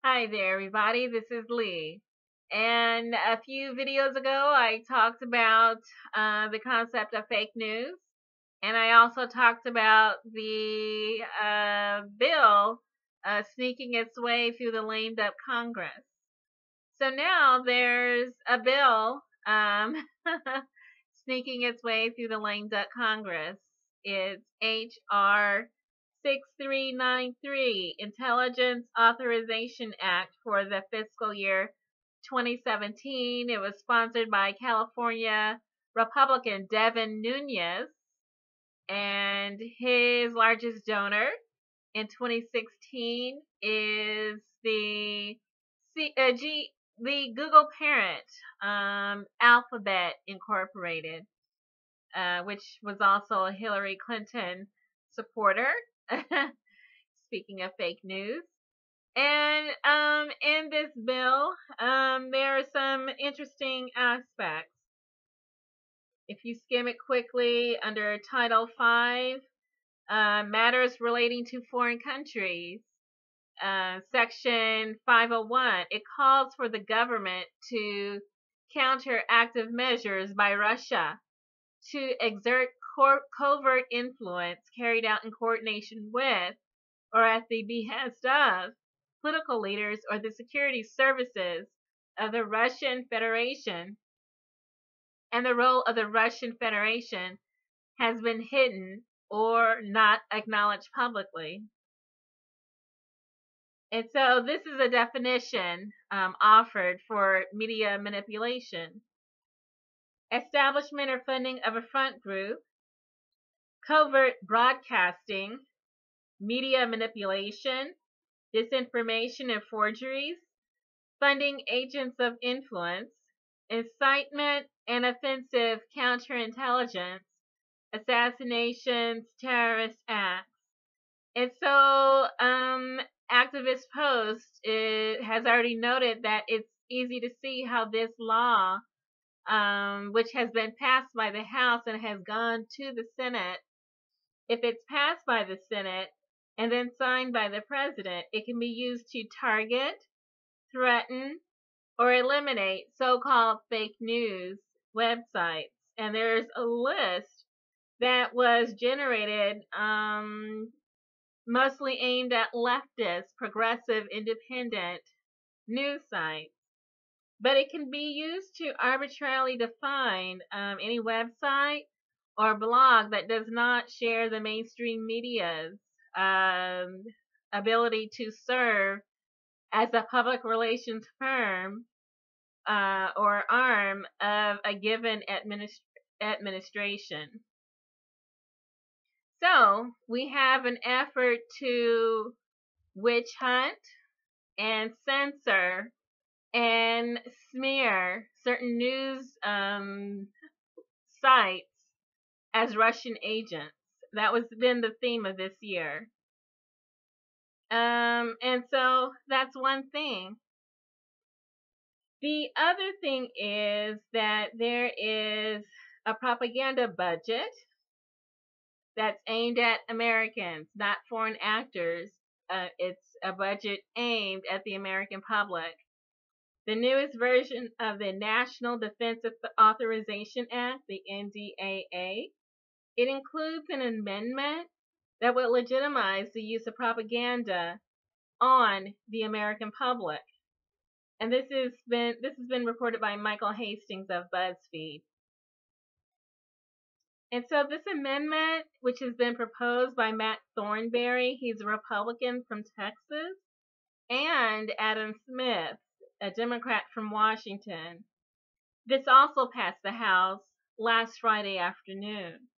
Hi there, everybody. This is Lee. And a few videos ago, I talked about the concept of fake news. And I also talked about the bill sneaking its way through the lame duck Congress. So now there's a bill sneaking its way through the lame duck Congress. It's H.R. 6393, Intelligence Authorization Act for the fiscal year 2017. It was sponsored by California Republican Devin Nunes, and his largest donor in 2016 is the Google parent, Alphabet Incorporated, which was also a Hillary Clinton supporter. Speaking of fake news. And in this bill, there are some interesting aspects. If you skim it quickly, under Title V, matters relating to foreign countries, Section 501, it calls for the government to counter active measures by Russia to exert covert influence carried out in coordination with or at the behest of political leaders or the security services of the Russian Federation, and the role of the Russian Federation has been hidden or not acknowledged publicly. And so this is a definition offered for media manipulation. Establishment or funding of a front group, covert broadcasting, media manipulation, disinformation and forgeries, funding agents of influence, incitement and offensive counterintelligence, assassinations, terrorist acts. And so Activist Post has already noted that it's easy to see how this law, which has been passed by the House and has gone to the Senate, if it's passed by the Senate and then signed by the President, it can be used to target, threaten, or eliminate so-called fake news websites. And there's a list that was generated mostly aimed at leftist, progressive, independent news sites. But it can be used to arbitrarily define any website or blog that does not share the mainstream media's ability to serve as a public relations firm or arm of a given administration. So we have an effort to witch hunt and censor and smear certain news sites as Russian agents. That was been the theme of this year. And so that's one thing. The other thing is that there is a propaganda budget that's aimed at Americans, not foreign actors. It's a budget aimed at the American public. The newest version of the National Defense Authorization Act, the NDAA, it includes an amendment that would legitimize the use of propaganda on the American public. And this has been reported by Michael Hastings of BuzzFeed. And so this amendment, which has been proposed by Mac Thornberry, he's a Republican from Texas, and Adam Smith, a Democrat from Washington. This also passed the House last Friday afternoon.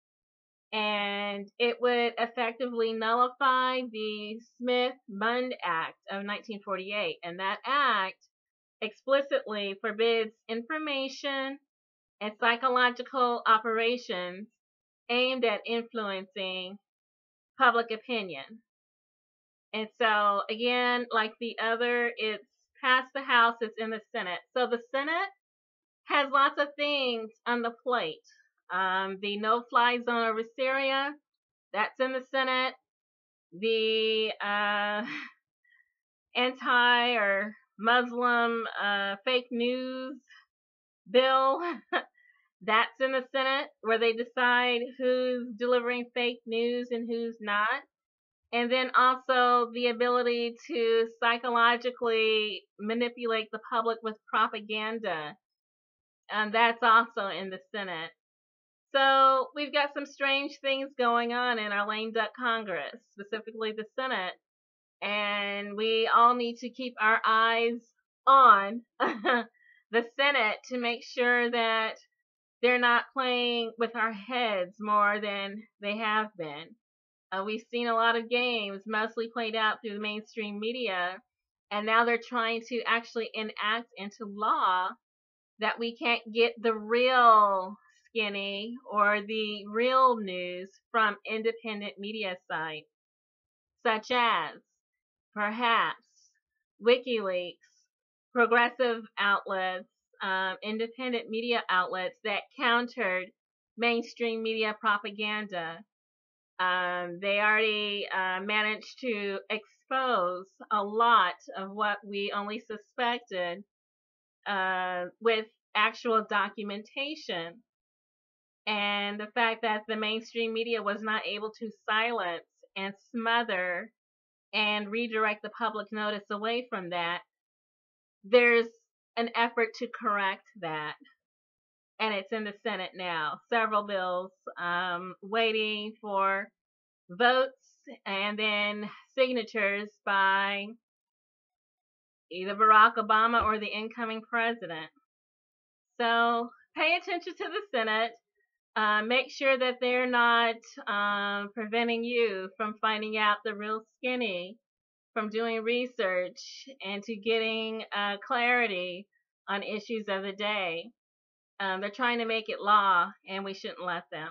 And it would effectively nullify the Smith-Mundt Act of 1948. And that act explicitly forbids information and psychological operations aimed at influencing public opinion. And so, again, like the other, it's passed the House, it's in the Senate. So the Senate has lots of things on the plate. The no-fly zone over Syria, that's in the Senate. The anti or Muslim fake news bill. That's in the Senate, where they decide who's delivering fake news and who's not. And then also the ability to psychologically manipulate the public with propaganda. And that's also in the Senate. So we've got some strange things going on in our lame duck Congress, specifically the Senate. And we all need to keep our eyes on the Senate to make sure that they're not playing with our heads more than they have been. We've seen a lot of games mostly played out through the mainstream media, and now they're trying to actually enact into law that we can't get the real skinny or the real news from independent media sites, such as perhaps WikiLeaks, progressive outlets, independent media outlets that countered mainstream media propaganda. They already managed to expose a lot of what we only suspected with actual documentation. And the fact that the mainstream media was not able to silence and smother and redirect the public notice away from that, there's an effort to correct that. And it's in the Senate now. Several bills waiting for votes and then signatures by either Barack Obama or the incoming president. So pay attention to the Senate. Make sure that they're not preventing you from finding out the real skinny, from doing research, and to getting clarity on issues of the day. They're trying to make it law, and we shouldn't let them.